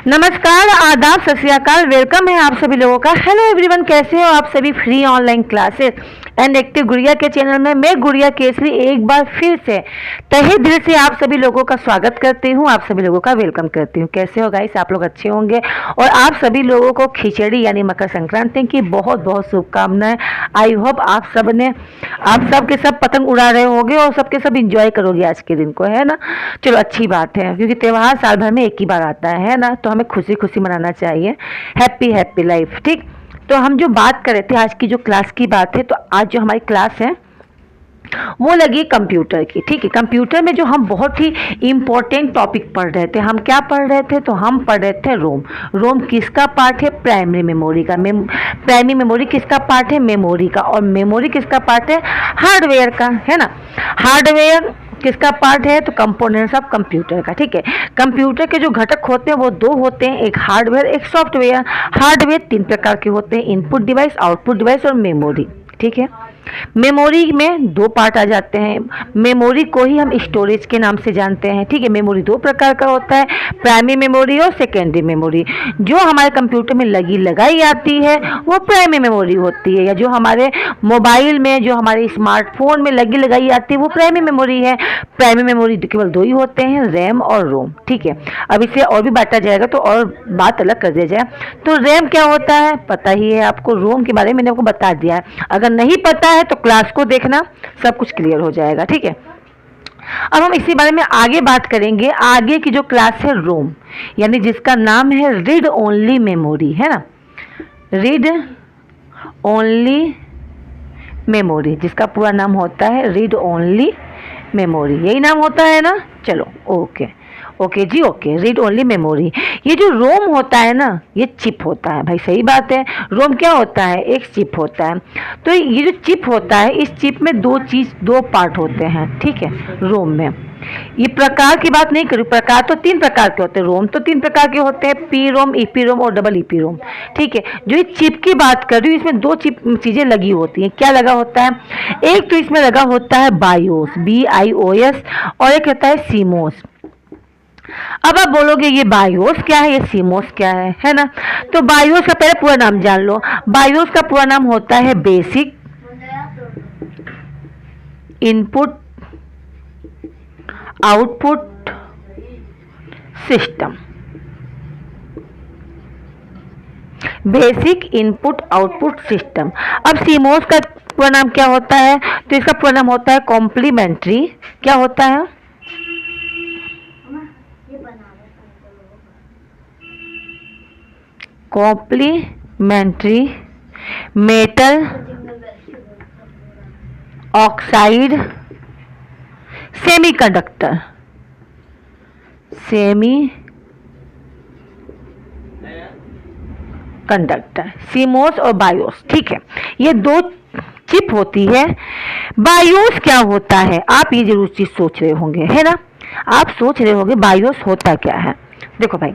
नमस्कार, आदाब, सत श्री अकाल। वेलकम है आप सभी लोगों का। हेलो एवरीवन, कैसे हो आप सभी। Free online classes and active गुड़िया के चैनल में मैं गुड़िया केसरी एक बार फिर से तहे दिल से आप सभी लोगों का स्वागत करती हूँ, आप सभी लोगों का वेलकम करती हूँ। कैसे हो गाइस, आप लोग अच्छे होंगे। और आप सभी लोगों को खिचड़ी यानी मकर संक्रांति की बहुत बहुत शुभकामनाएं। आई होप आप सब के सब पतंग उड़ा रहे होंगे और सबके सब इंजॉय करोगे आज के दिन को, है ना। चलो अच्छी बात है, क्योंकि त्यौहार साल भर में एक ही बार आता है ना, तो हमें खुशी खुशी मनाना चाहिए। Happy happy life. ठीक, तो हम जो बात कर रहे थे आज की जो क्लास की बात है, तो आज जो हमारी क्लास है वो लगी कंप्यूटर की। ठीक है, कंप्यूटर में जो हम बहुत ही इम्पोर्टेंट टॉपिक पढ़ रहे थे, हम क्या पढ़ रहे थे, तो हम पढ़ रहे थे रोम। रोम किसका पार्ट है, प्राइमरी मेमोरी का। प्राइमरी मेमोरी किसका पार्ट है, मेमोरी का। और मेमोरी किसका पार्ट है, हार्डवेयर का, है ना। हार्डवेयर किसका पार्ट है, तो कंपोनेंट्स ऑफ कंप्यूटर का। ठीक है, कंप्यूटर के जो घटक होते हैं वो दो होते हैं, एक हार्डवेयर एक सॉफ्टवेयर। हार्डवेयर तीन प्रकार के होते हैं, इनपुट डिवाइस, आउटपुट डिवाइस और मेमोरी। ठीक है, मेमोरी में दो पार्ट आ जाते हैं। मेमोरी को ही हम स्टोरेज के नाम से जानते हैं। ठीक है, मेमोरी दो प्रकार का होता है, प्राइमरी मेमोरी और सेकेंडरी मेमोरी। जो हमारे कंप्यूटर में लगाई आती है वो प्राइमरी मेमोरी होती है, या जो हमारे मोबाइल में, जो हमारे स्मार्टफोन में लगाई आती है वो प्राइमरी मेमोरी है। प्राइमरी मेमोरी केवल दो ही होते हैं, रैम और रोम। ठीक है, अब इसे और भी बांटा जाएगा तो और बात अलग कर दिया जाए। तो रैम क्या होता है पता ही है आपको, रोम के बारे में मैंने आपको बता दिया है। अगर नहीं पता है तो क्लास को देखना, सब कुछ क्लियर हो जाएगा। ठीक है, अब हम इसी बारे में आगे बात करेंगे। आगे की जो क्लास है रोम, यानी जिसका नाम है रीड ओनली मेमोरी, है ना। रीड ओनली मेमोरी, जिसका पूरा नाम होता है रीड ओनली मेमोरी, यही नाम होता है ना। चलो ओके ओके जी, ओके। Read only memory. ये जो रोम होता है ना, ये चिप होता है भाई, सही बात है। रोम क्या होता है, एक चिप होता है। तो ये जो चिप होता है, इस चिप में दो पार्ट होते हैं। ठीक है, रोम में ये प्रकार की बात नहीं करूँ, प्रकार तो तीन प्रकार के होते हैं। रोम तो तीन प्रकार के होते हैं, पी रोम, ईपी रोम और डबल ईपी रोम। ठीक है, जो ये चिप की बात कर रही हूँ, इसमें दो चीजें लगी होती हैं। क्या लगा होता है, एक तो इसमें लगा होता है बायोस, BIOS, और एक होता है सीमोस। अब आप बोलोगे ये बायोस क्या है, ये सीमोस क्या है ना। तो बायोस का पहले पूरा नाम जान लो। बायोस का पूरा नाम होता है basic input output system. Basic input output system. अब सीमोस का पूरा नाम क्या होता है, तो इसका पूरा नाम होता है कॉम्प्लीमेंट्री। क्या होता है, complementary metal oxide semiconductor. CMOS और बायोस। ठीक है, ये दो चिप होती है। बायोस क्या होता है, आप ये जरूर चीज सोच रहे होंगे, है ना। आप सोच रहे होंगे बायोस होता क्या है। देखो भाई,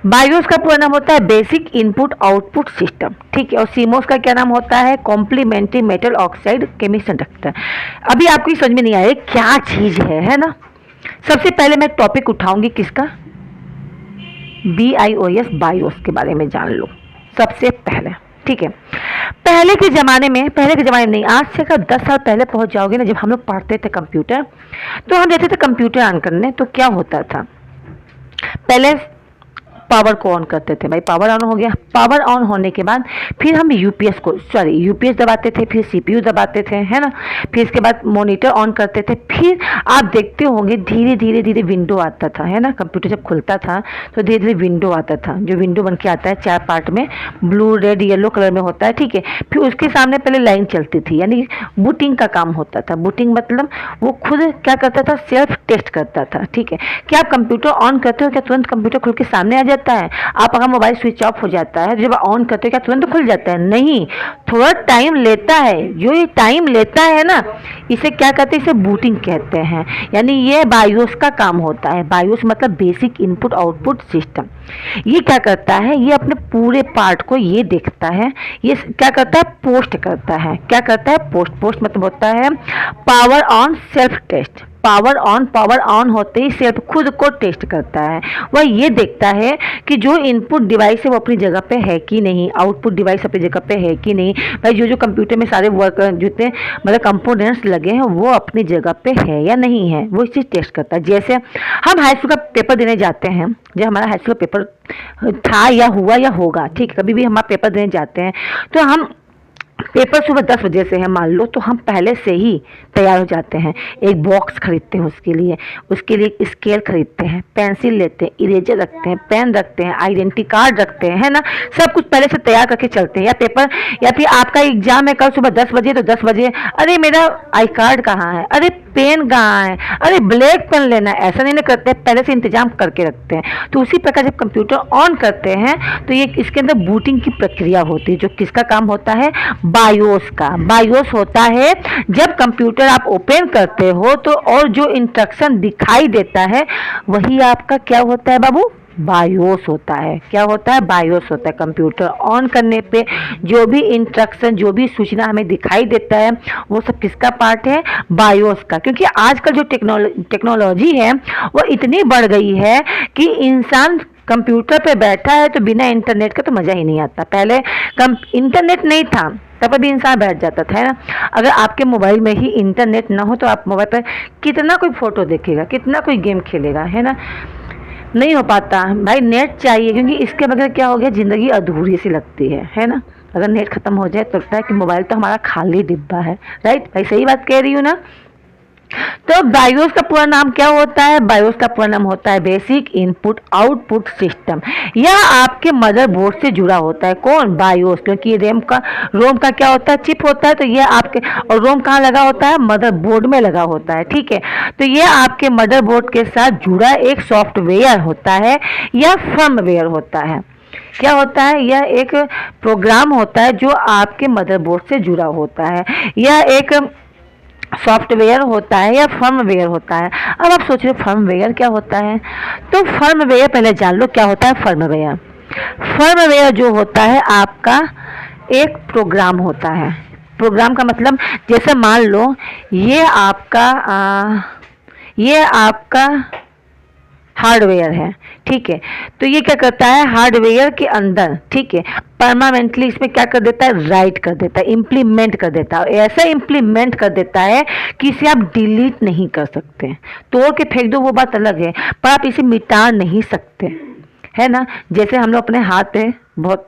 बायोस का पूरा नाम होता है बेसिक इनपुट आउटपुट सिस्टम। ठीक है, और सीमोस का क्या नाम होता है, कॉम्प्लीमेंट्री मेटल ऑक्साइड सेमीकंडक्टर। अभी आपको समझ में नहीं आया क्या चीज है ना। सबसे पहले मैं टॉपिक उठाऊंगी किसका, BIOS, बायोस के बारे में जान लो सबसे पहले। ठीक है, पहले के जमाने में नहीं, आज से अगर 10 साल पहले पहुंच जाओगे ना, जब हम लोग पढ़ते थे कंप्यूटर, तो हम जाते थे कंप्यूटर ऑन करने, तो क्या होता था, पहले पावर को ऑन करते थे। भाई पावर ऑन हो गया, पावर ऑन होने के बाद फिर हम यूपीएस दबाते थे, फिर CPU दबाते थे, है ना। फिर इसके बाद मॉनिटर ऑन करते थे। फिर आप देखते होंगे धीरे धीरे विंडो आता था, है ना। कंप्यूटर जब खुलता था तो धीरे धीरे विंडो आता था, जो विंडो बन के आता है 4 पार्ट में, ब्लू रेड येलो कलर में होता है। ठीक है, फिर उसके सामने पहले लाइन चलती थी, यानी बूटिंग का काम होता था। बूटिंग मतलब वो खुद क्या करता था, सेल्फ टेस्ट करता था। ठीक है, क्या आप कंप्यूटर ऑन करते हो, क्या तुरंत कंप्यूटर खुल के सामने आ जाता है। आप अगर मोबाइल स्विच ऑफ हो जाता है, जब ऑन करते हो क्या तुरंत खुल जाता है, नहीं, थोड़ा टाइम लेता है। जो ये टाइम लेता है ना, इसे क्या कहते हैं, इसे बूटिंग कहते हैं। यानी ये बायोस का काम होता है। बायोस मतलब बेसिक इनपुट आउटपुट सिस्टम। ये क्या करता है, ये अपने पूरे पार्ट को ये देखता है, ये क्या करता है, पोस्ट करता है। क्या करता है, पोस्ट मतलब होता है power on self test. Power on होते ही सेल्फ खुद को टेस्ट करता है। वह ये देखता है कि जो इनपुट डिवाइस है वो अपनी जगह पे है कि नहीं, आउटपुट डिवाइस अपनी जगह पे है कि नहीं, भाई जो जो कंप्यूटर में सारे वर्क जितने मतलब कंपोनेंट्स लगे हैं वो अपनी जगह पे है या नहीं है, वो इस चीज़ टेस्ट करता है। जैसे हम हाई स्कूल का पेपर देने जाते हैं, जब हमारा हाई स्कूल का पेपर था या हुआ या होगा, ठीक, कभी भी हम पेपर देने जाते हैं तो हम पेपर सुबह 10 बजे से है मान लो, तो हम पहले से ही तैयार हो जाते हैं। एक बॉक्स खरीदते हैं उसके लिए स्केल खरीदते हैं, पेंसिल लेते हैं, इरेजर रखते हैं, पेन रखते हैं, आइडेंटिटी कार्ड रखते हैं, है ना, सब कुछ पहले से तैयार करके चलते हैं। या पेपर या फिर आपका एग्जाम है कल सुबह 10 बजे, तो 10 बजे अरे मेरा आई कार्ड कहाँ है, अरे पेन कहाँ है, अरे ब्लैक पेन लेना है, ऐसा नहीं करते, पहले से इंतजाम करके रखते हैं। तो उसी प्रकार जब कंप्यूटर ऑन करते हैं तो ये इसके अंदर बूटिंग की प्रक्रिया होती है, जो किसका काम होता है, बायोस का। बायोस होता है जब कंप्यूटर आप ओपन करते हो तो और जो इंस्ट्रक्शन दिखाई देता है वही आपका क्या होता है बाबू, बायोस होता है। क्या होता है, बायोस होता है। कंप्यूटर ऑन करने पे जो भी इंस्ट्रक्शन, जो भी सूचना हमें दिखाई देता है वो सब किसका पार्ट है, बायोस का। क्योंकि आजकल जो टेक्नोलॉजी है वो इतनी बढ़ गई है कि इंसान कंप्यूटर पे बैठा है तो बिना इंटरनेट का तो मज़ा ही नहीं आता। पहले इंटरनेट नहीं था तब भी इंसान बैठ जाता था, है ना। अगर आपके मोबाइल में ही इंटरनेट ना हो तो आप मोबाइल पर कितना कोई फ़ोटो देखेगा, कितना कोई गेम खेलेगा, है ना, नहीं हो पाता। भाई नेट चाहिए, क्योंकि इसके बगैर क्या हो गया, ज़िंदगी अधूरी सी लगती है ना। अगर नेट ख़त्म हो जाए तो लगता है कि मोबाइल तो हमारा खाली डिब्बा है, राइट भाई, सही बात कह रही हूँ ना। तो बायोस का पूरा नाम क्या होता है, बायोस का पूरा नाम होता है बेसिक इनपुट आउटपुट सिस्टम। यह आपके मदरबोर्ड से जुड़ा होता है, कौन, बायोस, क्योंकि रोम का क्या होता है, चिप होता है। तो यह आपके, और रोम कहाँ लगा होता है, मदरबोर्ड में लगा होता है, ठीक है। तो यह आपके मदरबोर्ड के साथ जुड़ा एक सॉफ्टवेयर होता है या फर्मवेयर होता है। क्या होता है, यह एक प्रोग्राम होता है जो आपके मदरबोर्ड से जुड़ा होता है। यह एक सॉफ्टवेयर होता है या फर्मवेयर होता है। अब आप सोच रहे हो फर्मवेयर क्या होता है, तो फर्मवेयर पहले जान लो क्या होता है। फर्मवेयर जो होता है आपका एक प्रोग्राम होता है। प्रोग्राम का मतलब जैसे मान लो ये आपका हार्डवेयर है, ठीक है। तो ये क्या करता है, हार्डवेयर के अंदर, ठीक है, परमानेंटली इसमें क्या कर देता है, राइट कर देता है, इम्प्लीमेंट कर देता है। ऐसा इम्प्लीमेंट कर देता है कि इसे आप डिलीट नहीं कर सकते, तोड़ के फेंक दो वो बात अलग है, पर आप इसे मिटा नहीं सकते, है ना। जैसे हम लोग अपने हाथ पे बहुत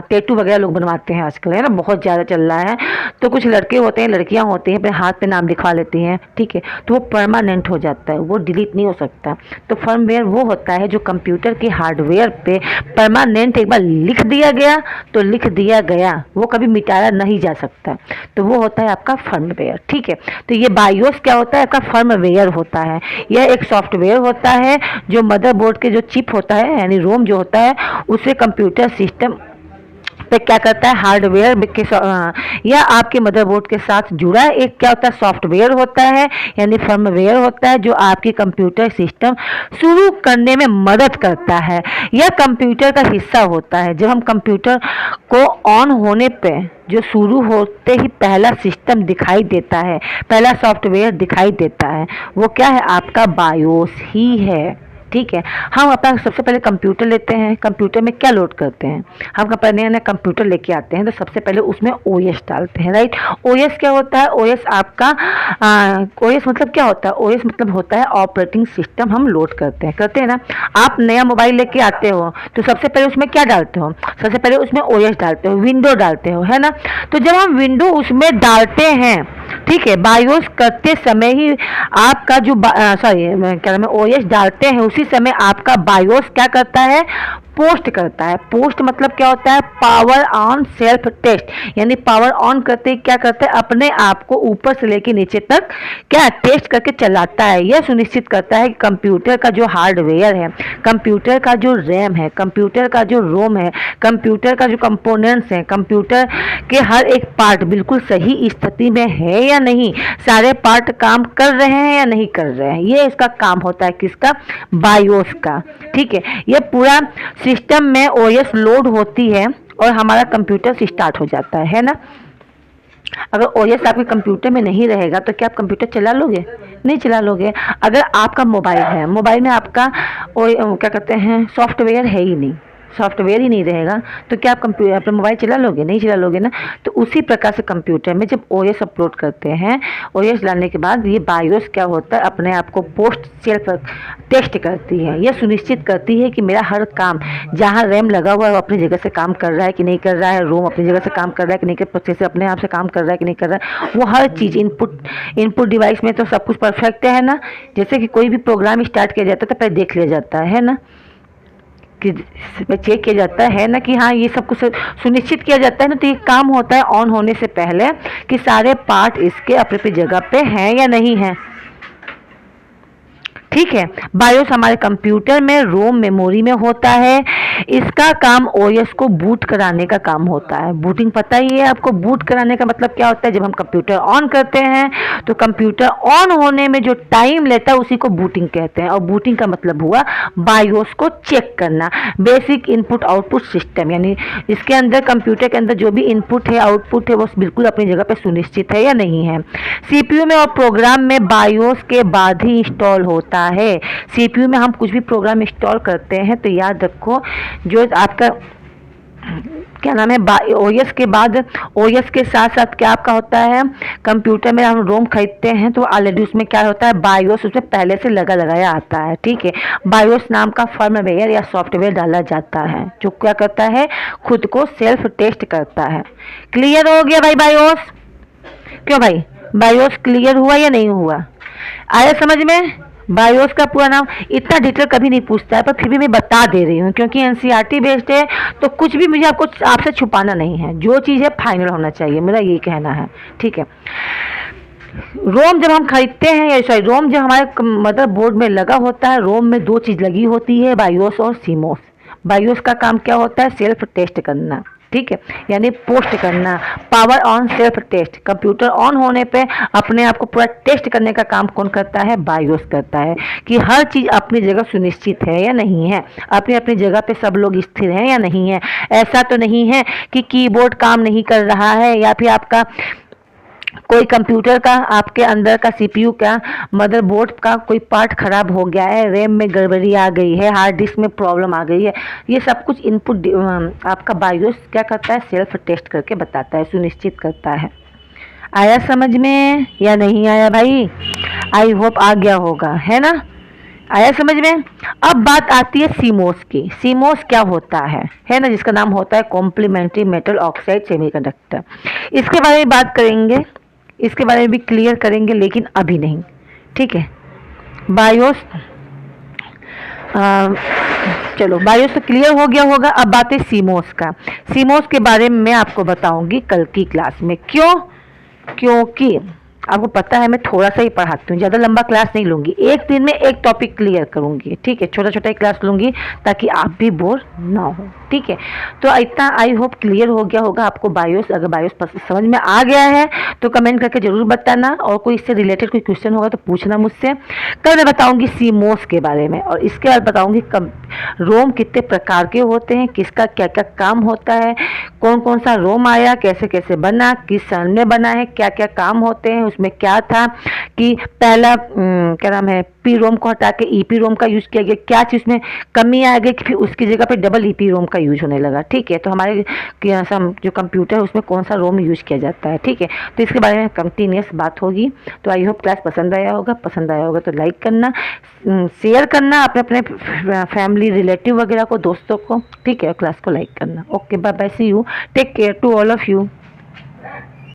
टैटू वगैरह लोग बनवाते हैं आजकल, है ना, बहुत ज़्यादा चल रहा है। तो कुछ लड़के होते हैं, लड़कियां होती हैं, अपने हाथ पे नाम लिखवा लेती हैं, ठीक है, तो वो परमानेंट हो जाता है, वो डिलीट नहीं हो सकता। तो फर्मवेयर वो होता है जो कंप्यूटर के हार्डवेयर पे परमानेंट एक बार लिख दिया गया तो लिख दिया गया, वो कभी मिटाया नहीं जा सकता। तो वो होता है आपका फर्मवेयर, ठीक है। तो ये बायोस क्या होता है, आपका फर्मवेयर होता है। यह एक सॉफ्टवेयर होता है जो मदरबोर्ड के जो चिप होता है यानी रोम जो होता है उसे कंप्यूटर सिस्टम पे क्या करता है, हार्डवेयर के या आपके मदरबोर्ड के साथ जुड़ा एक क्या होता है, सॉफ्टवेयर होता है यानी फर्मवेयर होता है जो आपकी कंप्यूटर सिस्टम शुरू करने में मदद करता है। यह कंप्यूटर का हिस्सा होता है। जब हम कंप्यूटर को ऑन होने पे जो शुरू होते ही पहला सिस्टम दिखाई देता है, पहला सॉफ्टवेयर दिखाई देता है, वो क्या है, आपका बायोस ही है, ठीक है। हम अपना सबसे पहले कंप्यूटर लेते हैं, कंप्यूटर में क्या लोड करते हैं, हम नया नया कंप्यूटर लेके आते हैं तो सबसे पहले उसमें ओएस डालते हैं, राइट। ओएस क्या होता है, ओएस आपका ओएस मतलब क्या होता है, ओएस मतलब होता है ऑपरेटिंग सिस्टम हम लोड करते हैं ना। आप नया मोबाइल लेके आते हो तो सबसे पहले उसमें क्या डालते हो, सबसे पहले उसमें ओएस डालते हो, विंडो डालते हो, है ना। तो जब हम विंडो उसमें डालते हैं, ठीक है, बायोस करते समय ही आपका जो क्या नाम है, ओएस डालते हैं उसी समय आपका बायोस क्या करता है, पोस्ट करता है। पोस्ट मतलब क्या होता है, पावर ऑन सेल्फ टेस्ट, यानी पावर ऑन करते ही क्या करता है, अपने आप को ऊपर से लेके नीचे तक क्या टेस्ट करके चलाता है। यह सुनिश्चित करता है कि कंप्यूटर का जो हार्डवेयर है, कंप्यूटर का जो रैम है, कंप्यूटर का जो रोम है, कंप्यूटर का जो कंपोनेंट्स हैं, कंप्यूटर के हर एक पार्ट बिल्कुल सही स्थिति में है या नहीं, सारे पार्ट काम कर रहे हैं या नहीं कर रहे हैं। ये इसका काम होता है किसका, बायोस का, ठीक है। ये पूरा सिस्टम में ओएस लोड होती है और हमारा कंप्यूटर स्टार्ट हो जाता है ना। अगर ओएस आपके कंप्यूटर में नहीं रहेगा तो क्या आप कंप्यूटर चला लोगे? नहीं चला लोगे। अगर आपका मोबाइल है, मोबाइल में आपका क्या कहते हैं सॉफ्टवेयर है ही नहीं, सॉफ्टवेयर ही नहीं रहेगा, तो क्या आप कंप्यूटर अपना मोबाइल चला लोगे? नहीं चला लोगे ना। तो उसी प्रकार से कंप्यूटर में जब ओएस अपलोड करते हैं, ओएस डालने के बाद ये बायोस क्या होता है, अपने आप को पोस्ट सेल्फ टेस्ट करती है। यह सुनिश्चित करती है कि मेरा हर काम, जहाँ रैम लगा हुआ है वो अपनी जगह से काम कर रहा है कि नहीं कर रहा है, रोम अपनी जगह से काम कर रहा है कि नहीं कर, प्रोसेसर अपने आप से काम कर रहा है कि नहीं कर रहा है, वो हर चीज़ इनपुट डिवाइस में तो सब कुछ परफेक्ट है ना। जैसे कि कोई भी प्रोग्राम स्टार्ट किया जाता है तो पहले देख लिया जाता है ना, कि चेक किया जाता है ना कि हाँ ये सब कुछ सुनिश्चित किया जाता है ना। तो ये काम होता है ऑन होने से पहले कि सारे पार्ट इसके अपने अपनी जगह पे हैं या नहीं हैं। ठीक है। बायोस हमारे कंप्यूटर में रोम मेमोरी में होता है। इसका काम ओएस को बूट कराने का काम होता है। बूटिंग पता ही है आपको, बूट कराने का मतलब क्या होता है? जब हम कंप्यूटर ऑन करते हैं तो कंप्यूटर ऑन होने में जो टाइम लेता है उसी को बूटिंग कहते हैं। और बूटिंग का मतलब हुआ बायोस को चेक करना, बेसिक इनपुट आउटपुट सिस्टम, यानी इसके अंदर कंप्यूटर के अंदर जो भी इनपुट है आउटपुट है वो बिल्कुल अपनी जगह पर सुनिश्चित है या नहीं है। सीपीयू में और प्रोग्राम में बायोस के बाद ही इंस्टॉल होता है। सीपीयू में हम कुछ भी प्रोग्राम इंस्टॉल करते हैं तो याद रखो जो आपका क्या नाम है ओएस के बाद, ओएस के साथ साथ क्या आपका होता है, कंप्यूटर में हम रोम खरीदते हैं तो ऑलरेडी उसमें क्या होता है बायोस उसमें पहले से लगाया आता है। ठीक है। बायोस नाम का फर्मवेयर या सॉफ्टवेयर डाला जाता है जो क्या करता है, खुद को सेल्फ टेस्ट करता है। क्लियर हो गया भाई बायोस? क्यों भाई, बायोस क्लियर हुआ या नहीं हुआ? आया समझ में? बायोस का पूरा नाम इतना डिटेल कभी नहीं पूछता है, पर फिर भी मैं बता दे रही हूँ क्योंकि एनसीईआरटी बेस्ड है तो कुछ भी मुझे आपसे छुपाना नहीं है। जो चीज़ है फाइनल होना चाहिए, मेरा यही कहना है। ठीक है। रोम जब हम खरीदते हैं, या सॉरी रोम जब हमारे मदरबोर्ड में लगा होता है, रोम में दो चीज़ लगी होती है, बायोस और सीमोस। बायोस का काम क्या होता है? सेल्फ टेस्ट करना। ठीक है, यानी पोस्ट करना, power on self test. Computer on होने पे अपने आप को पूरा टेस्ट करने का काम कौन करता है? बायोस करता है कि हर चीज़ अपनी जगह सुनिश्चित है या नहीं है, अपनी अपनी जगह पे सब लोग स्थिर हैं या नहीं है। ऐसा तो नहीं है कि कीबोर्ड काम नहीं कर रहा है या फिर आपका कोई कंप्यूटर का, आपके अंदर का सीपीयू का, मदरबोर्ड का कोई पार्ट खराब हो गया है, रैम में गड़बड़ी आ गई है, हार्ड डिस्क में प्रॉब्लम आ गई है। ये सब कुछ इनपुट आपका बायोस क्या करता है? सेल्फ टेस्ट करके बताता है, सुनिश्चित करता है। आया समझ में या नहीं आया भाई? आई होप आ गया होगा, है ना? आया समझ में? अब बात आती है सीमोस की। सीमोस क्या होता है ना, जिसका नाम होता है कॉम्प्लीमेंट्री मेटल ऑक्साइड सेमीकंडक्टर। इसके बारे में बात करेंगे, इसके बारे में भी क्लियर करेंगे, लेकिन अभी नहीं। ठीक है। बायोस चलो बायोस तो क्लियर हो गया होगा। अब बात है सीमोस का। सीमोस के बारे में मैं आपको बताऊंगी कल की क्लास में। क्यों? क्योंकि आपको पता है मैं थोड़ा सा ही पढ़ाती हूँ, ज़्यादा लंबा क्लास नहीं लूँगी। एक दिन में एक टॉपिक क्लियर करूँगी। ठीक है, छोटा छोटा ही क्लास लूँगी ताकि आप भी बोर ना हो। ठीक है, तो इतना आई होप क्लियर हो गया होगा आपको बायोस। अगर बायोस समझ में आ गया है तो कमेंट करके ज़रूर बताना, और कोई इससे रिलेटेड कोई क्वेश्चन होगा तो पूछना मुझसे। कल मैं बताऊँगी सीमोस के बारे में, और इसके बाद बताऊँगी रोम कितने प्रकार के होते हैं, किसका क्या क्या काम होता है, कौन कौन सा रोम आया, कैसे कैसे बना, किस सन में बना है, क्या क्या काम होते हैं, उसमें क्या था कि पहला क्या नाम है पी रोम को हटा के ईपी रोम का यूज़ किया गया, क्या चीज़ में कमी आ गई कि फिर उसकी जगह पे डबल ईपी रोम का यूज होने लगा। ठीक है, तो हमारे जो कंप्यूटर है उसमें कौन सा रोम यूज किया जाता है। ठीक है, तो इसके बारे में कंटिन्यूस बात होगी। तो आई होप क्लास पसंद आया होगा तो लाइक करना, शेयर करना अपने अपने फैमिली रिलेटिव वगैरह को, दोस्तों को। ठीक है, क्लास को लाइक करना। Okay, bye bye, see you, take care to all of you.